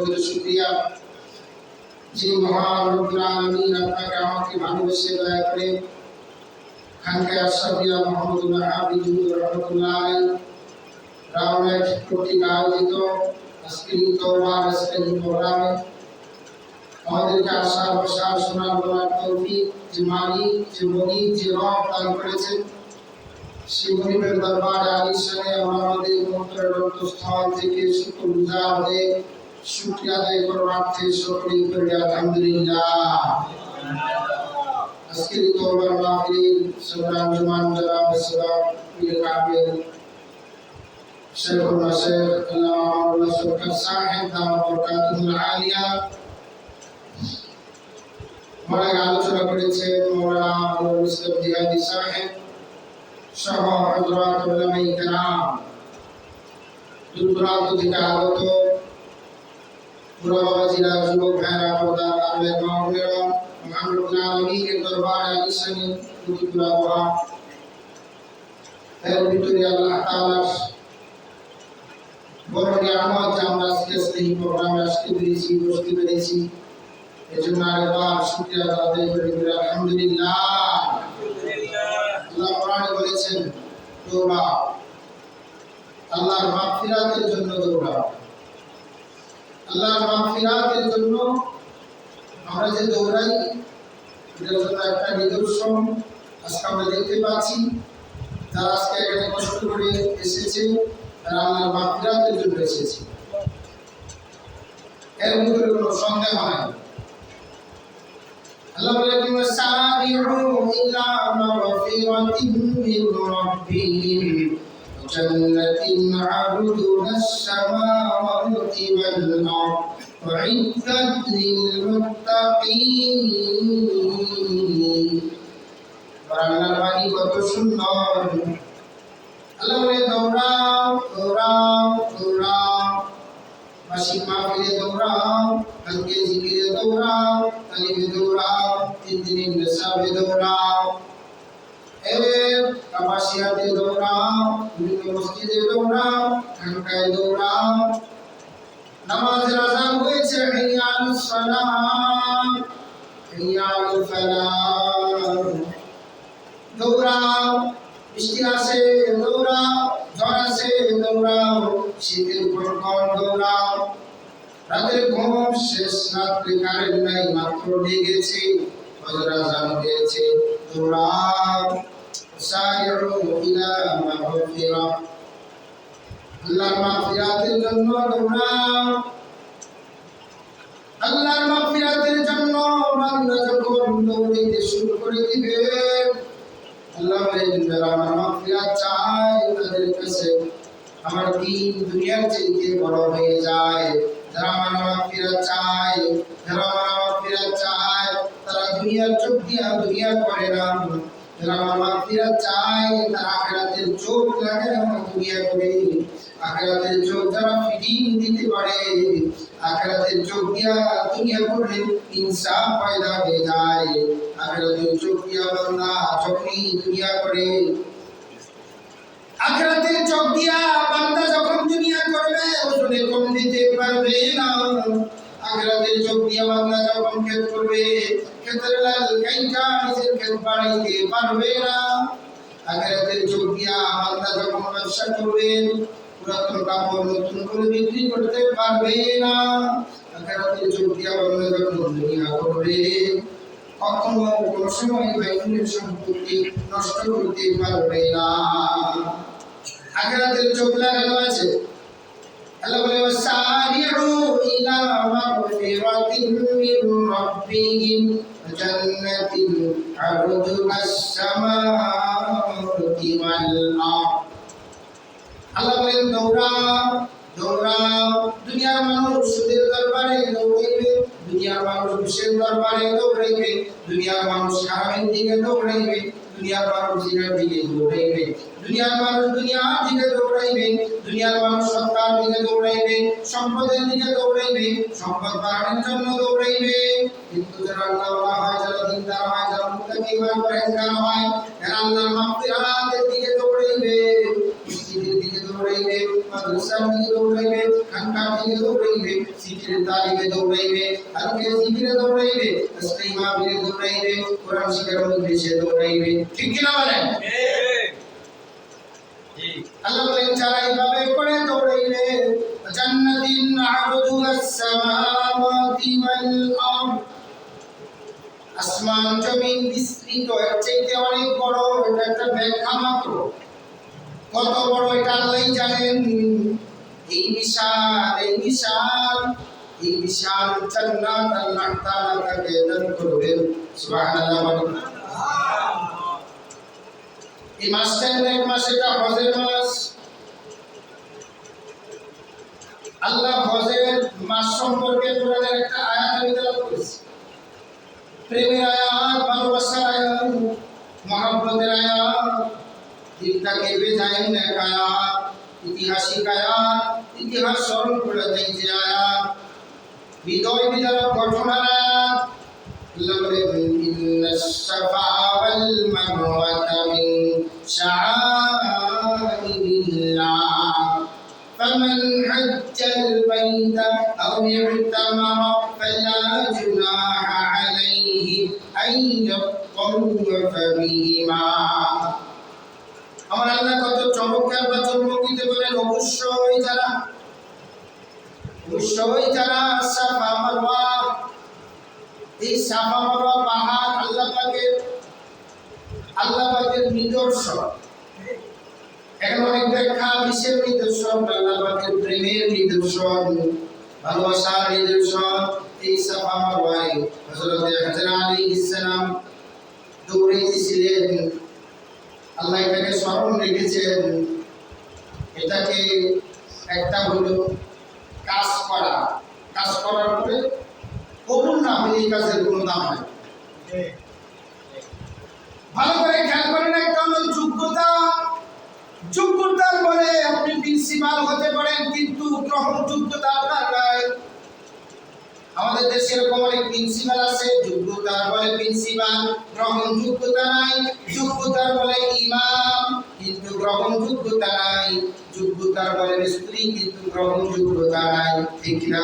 প্রকৃত শুকরিয়া যে মহান রব্বুল আলামিন আপনাকে আমাকে ভালোবেসে দয়া করে খানকাহ আশরাফিয়া মুহাম্মদুল্লাহ হাফিজুর রহমাতুল্লাহ আলাইহি রাওনাট কর্তৃক আয়োজিত আজকের তওবার আজকের প্রোগ্রামে আমাদেরকে আসার বসার শোনার বলার তৌফিক যে মালিক যে মনিব যে রব দান করেছেন সেই মনিবের দরবারে আলিশানে আমাদের অন্তরের অন্তঃস্থল থেকে শুকরগুজার হয়ে শুকরিয়া আদায় করার অর্থে সকলেই করি আলহামদুলিল্লাহ। আজকের তওবার মাহফিল সুবহান জুমান জনাব সালাম পীর কামিল শেখুল মাশাইখ আল্লামা সরকার সাহেব দাওয়াত বরকাতুল আলিয়া মনে আলোচনা করেছে মাওলানা আবুল ইসলাম জিহাদি সাহেব সহ হযরত উলামায়ে কেরাম দূর দূরান্ত থেকে আগত বুড়া বাবাজিরা যুবক ভাইরা পর্দা আলের মাওলানা মুহাম্মদুল আলামিনের দরবারে আলিশানে দুপুরা ওয়া এর ভিতরে আল্লাহ তাআলার বড় নিয়ামত যে আমরা আজকে এই প্রোগ্রামে আসতে পেরেছি বসতে পেরেছি এজন্য আরেকবার শুকরিয়া আদায় করি আলহামদুলিল্লাহ। আল্লাহ কোরআনে বলেছেন দৌড়াও, আল্লাহর মাগফিরাতের জন্য দৌড়াও। আল্লাহর মাগফিরাতের জন্য আমরা যে দৌড়াই এটার জন্য একটা নিদর্শন আজকে আমরা দেখতে পাচ্ছি। যারা আজকে এখানে কষ্ট করে এসেছে তারা আল্লাহর মাগফিরাতের জন্য এসেছে, এর ভিতরে কোনো সন্দেহ নাই। আল্লাহ বলেন সাবিউ ইলা মাগফিরাতিন মির রাব্বিহিম জান্নাতিন আরদুহাস সামাওয়াতু ওয়াল আরদ উইদ্দাত লিল মুত্তাকিন। আল্লাহর বাণী কত সুন্দর। আল্লাহ বলে দৌড়াও দৌড়াও দৌড়াও, মাসিক মাহফিলে দৌড়াও, কালকে জিকিরে দৌড়াও, তালিমে দৌড়াও, 3 দিনের নিসাবে দৌড়াও, কাপাসিয়াতে দৌড়াও, বিভিন্ন মসজিদে দৌড়াও, খানকায় দৌড়াও। নামাজের আযান হয়েছে হাইয়ালুস সালাম হাইয়ালুল ফালাহ, দৌড়াও। বৃষ্টি আসে দৌড়াও, ঝড় আসে দৌড়াও, শীতের কনকন দৌড়াও। রাতের ঘুম শেষ, রাত্রে কারেন্ট নাই, মাত্র লেগেছে, ফজর আযান হয়েছে, দৌড়াও। সাইরু ইলা মাগফিরা, আল্লাহর মাগফিরাতের জন্য দৌড়াও। আল্লাহর মাগফিরাতের জন্য বান্দা যখন দৌড়াইতে শুরু করে দিবে, আল্লাহ বলেন যারা আমার মাগফিরাত চায় তাদের কাছে আমার দিন দুনিয়ার চাইতে বড় হয়ে যায়। যারা আমার মাগফিরাত চায়, যারা আমার মাগফিরাত চায় তারা দুনিয়ার চোখ দিয়া দুনিয়া করে না। যারা আমার মাগফিরাত চায় তারা আখিরাতের চোখ লাগায় আমার দুনিয়া করে। আখিরাতের চোখ যারা ফিটিং দিতে পারে, আখিরাতের চোখ দিয়া দুনিয়া করলে ইনসাফ পয়দা হয়ে যায়। আখিরাতের চোখ দিয়া বান্দা যখনই দুনিয়া করে, আখিরাতের চোখ দিয়া বান্দা যখন দুনিয়া করবে ওজনে কম দিতে পারবে না। আখিরাতের চোখ দিয়া বান্দা যখন খেত করবে, খেতের লাল কাইটা নিজের খেত বাড়াইতে পারবে না। আখিরাতের চোখ দিয়া বান্দা যখন ব্যবসা করবে, পুরাতন কাপড় নতুন করে বিক্রি করতে পারবে না। আখিরাতের চোখ দিয়া বান্দা যখন দুনিয়া করবে, কখনো কোনো সময় বাইতুলের সম্পত্তি নষ্ট করতে পারবে না। আখিরাতের চোখ লাগানো আছে। আল্লাহ বলে সারিউ ইলা মাগফিরাতিন মির রাব্বিহিম জান্নাতিন আরদুহাস সামাওয়াতু ওয়াল আরদ। আল্লাহ বলেন দৌড়াও দৌড়াও। দুনিয়ার মানুষ সুদের দরবারে দৌড়াইবে, দুনিয়ার মানুষ ঘুষের দরবারে দৌড়াইবে, দুনিয়ার মানুষ হারামের দিকে দৌড়াইবে, দুনিয়ার মানুষ জিনার দিকে দৌড়াইবে, দুনিয়ার মানুষ দুনিয়ার দিকে দৌড়াইবে, দুনিয়ার মানুষ সত্তার দিকে দৌড়াইবে, সম্পদের দিকে দৌড়াইবে, সম্পদ বাড়ানোর জন্য দৌড়াইবে। কিন্তু যারা আল্লাহওয়ালা হয়, যারা দিনদার হয়, যারা মুত্তাকি হয়, পরহেজগার হয়, এরা আল্লাহর মাগফিরাতের দিকে দৌড়াইবে, মসজিদের দিকে দৌড়াইবে, মাদ্রাসার দিকে দৌড়াইবে, খানকার দিকে দৌড়াইবে, জিকিরের তালিমে দৌড়াইবে, হালকে জিকিরে দৌড়াইবে, তাসবিহ মাহফিলে দৌড়াইবে, কোরআন শিখার মজলিসে দৌড়াইবে। ঠিক কি না বলেন? আল্লাহ বলেন যারা এইভাবে করে দৌড়াইবে, জান্নাতিন আরদুহাস সামাওয়াতি ওয়াল আরদ, আসমান জমিন বিস্তৃত, এর চাইতে অনেক বড়। এটা একটা ব্যাখ্যা মাত্র, কত বড় এটা আল্লাহই জানেন। এই বিশাল জান্নাত আল্লাহ তাআলা তাকে দান করবেন। সুবহানাল্লাহ বলেন। এই মাসটা এক মাস, এটা হজের মাস। আল্লাহ হজের মাস সম্পর্কে কোরআনের একটা আয়াত তেলাওয়াত করেছে। প্রেমের আয়াত, ভালোবাসার আয়াত, মহব্বতের আয়াত, দিলটাকে বেজাইন এক আয়াত, ঐতিহাসিক আয়াত, ইতিহাস স্মরণ করে দেয় যে আয়াত, হৃদয় বিদারক ঘটনার আয়াত। আল্লাহ বলেন ইন্নাস সাফা ওয়াল মারওয়াতা মিন শাআইরিল্লাহ ফামান হাজ্জাল বাইতা আও ইতামারা ফালা জুনাহা আলাইহি আন ইয়াতাওয়াফা বিহিমা। আমার আল্লাহ কত চমৎকার বচন বলতে বলেন, অবশ্যই যারা সাফা মারওয়া, এই সাফা মারওয়া পাহাড় আল্লাহ পাকের নিদর্শন। এখন অনেক ব্যাখ্যা, বিশেষ নিদর্শন, আল্লাহ পাকের প্রেমের নিদর্শন, ভালোবাসার নিদর্শন। এই সাফা মারওয়ায় হযরত হাজরা আলাইহিস সালাম দৌড়েছিলেন। আল্লাহ এটাকে স্মরণ রেখেছেন। এটাকে একটা হলো কাজ করার পরে কবুল না হলে এই কাজের কোনো দাম হয়। ভালো করে খেয়াল করেন, একটা হলো যোগ্যতার বলে আপনি প্রিন্সিপাল হতে পারেন, কিন্তু গ্রহণযোগ্যতা আপনার নাই। আমাদের দেশে এরকম অনেক প্রিন্সিপাল আছে, যোগ্যতার বলে প্রিন্সিপাল, গ্রহণযোগ্যতা নাই। যোগ্যতার বলে ইমাম, কিন্তু গ্রহণযোগ্যতা নাই। যোগ্যতার বলে স্ত্রী, কিন্তু গ্রহণযোগ্যতা নাই। ঠিক না?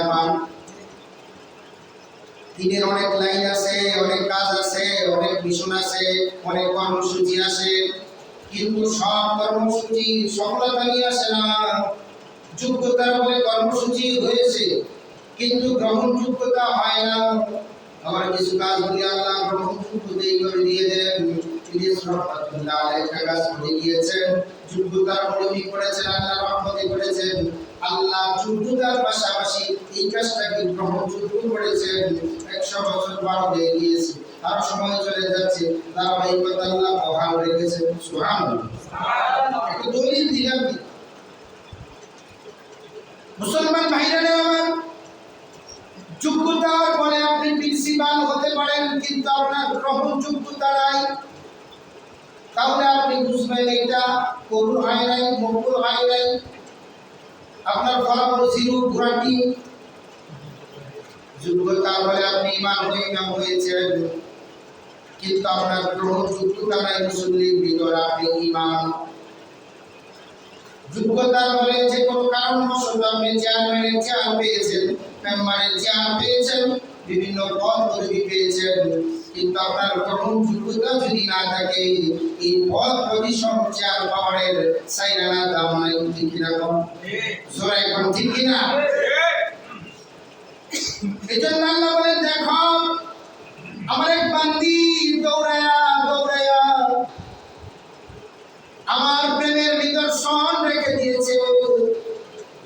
দিনের অনেক লাইন আছে, অনেক কাজ আছে, অনেক মিশন আছে, অনেক কর্মসূচি আছে, কিন্তু সব কর্মসূচি সফলতা নিয়ে আসে না। যোগ্যতার বলে কর্মসূচি হয়েছে, কিন্তু গ্রহণযোগ্যতা হয় না। আবার কিছু কাজগুলি আল্লাহ গ্রহণযোগ্যতাই করে দিয়ে দেন। তিনি রহমাতুল্লাহ আলাইহি কাজ করে গিয়েছেন, যোগ্যতার পরিধি করেছেন, আল্লাহ রহমতে করেছেন। আল্লাহ যোগ্যতার পাশাপাশি এই কাজটাকে গ্রহণযোগ্য করেছেন। 100 বছর পার হয়ে গিয়েছে, আর সময় চলে যাচ্ছে, ধারাবাহিকতা আল্লাহ বহাল রেখেছেন। সুবহানাল্লাহ। একটা দলিল দিলাম, মুসলমান ভাইরা আমার, যোগ্যতার বলে আপনি প্রিন্সিপাল হতে পারেন, কিন্তু আপনার গ্রহণযোগ্যতা নাই। তাহলে আপনি বুঝবেন এটা কবুল হয় নাই, মকবুল হয় নাই। আপনার ফলাফল জিরো, ঘোরাটি। যোগ্যতা বলে আপনি ইমান হয়েছেন, কিন্তু আপনার গ্রহণযোগ্যতা নাই। মুসলিম ভিতরে আপনি ইমান। যোগ্যতা বলে যে কোনো কারণবশত আপনি চেয়ারম্যানের চেয়ার পেয়েছেন, মেম্বারের চেয়ার পেয়েছেন, বিভিন্ন পদ পদবি পেয়েছেন, কিন্তু আপনার গ্রহণযোগ্যতা যদি না থাকে, এই পদ পজিশন চেয়ার পাওয়ারের সাইরানা দাম নাই। ঠিক কিনা? জোরে এখন ঠিক কিনা? এই জন্য আল্লাহ বলেন, দেখো আমার এক বান্দি দৌড়ায়া আমার প্রেমের নিদর্শন রেখে দিয়েছে।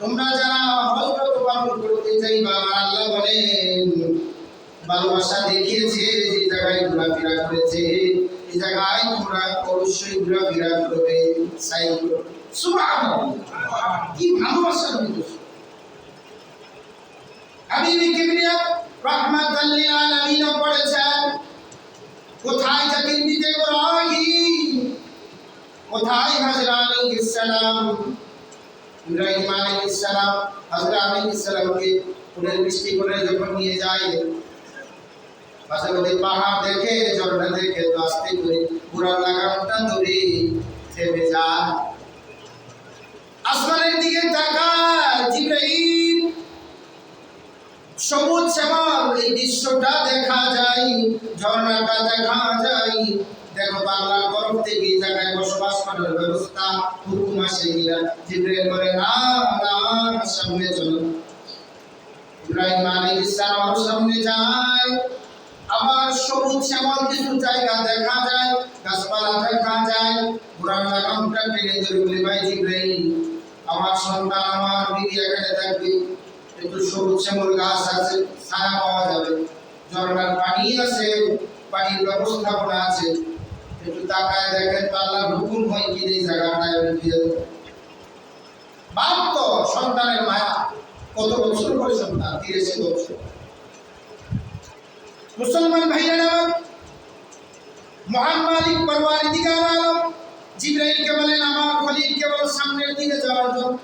তোমরা যারা হযরত পালন করতে চাইবা, আল্লাহ বলেন ভালোবাসা দেখিয়েছে, যে জায়গায় ঘোরাফেরা করেছে, এই জায়গায় তোমরা অবশ্যই ঘোরাফেরা করবে। সুবহানাল্লাহ, কি ভালোবাসার নিদর্শন! হাবিবি কিবরিয়া রাহমাতাল লিল আলামিন পড়েছেন, কোথায় জাকির বিতে ইব্রাহিম, কোথায় হাজরা আলাইহিস সালাম। ইব্রাহিম আলাইহিস সালাম হাজরা আলাইহিস সালামকে ফুলের বৃষ্টি করে যখন নিয়ে যায়, পাশাপাশি পাহাড় দেখে, ঝর্ণা দেখে, তো আস্তে করে পুরা লাগামটা ধরে থেমে যায়। আসমানের দিকে তাকায় জিবরাইল, সবুজ শ্যামল এই দৃশ্যটা দেখা যায়, ঝর্ণাটা দেখা যায়। দেখো আল্লাহর তরফ থেকে এই জায়গায় বসবাস করার ব্যবস্থা হুকুম আসে কিনা। জিবরাইল বলে না না, সামনে চলো। ইব্রাহিম আলাইহিস সালাম সামনে যায়, আবার সবুজ শ্যামল কিছু জায়গা দেখা যায়, গাছপালা দেখা যায়। কোরআন লাগামটা টেনে ধরে বলে, ভাই জিবরাইল, আমার সন্তান আমার বিবি এখানে থাকবে, একটু সবুজ শ্যামল গাছ আছে, ছায়া পাওয়া যাবে, ঝর্ণার পানি আছে, পানির ব্যবস্থাপনা আছে, একটু তাকায় দেখেন তো আল্লাহর হুকুম হয় কি এই জায়গাটায় উঠিয়ে দেবে। বাপ তো সন্তানের মায়া, কত বছর পরে সন্তান, 83 বছর। মুসলমান ভাইয়েরা, মহান মালিক পরওয়ারদিগার আলম জিবরাইলকে বলেন আমার খলিলকে বলো সামনের দিকে যাওয়ার জন্য।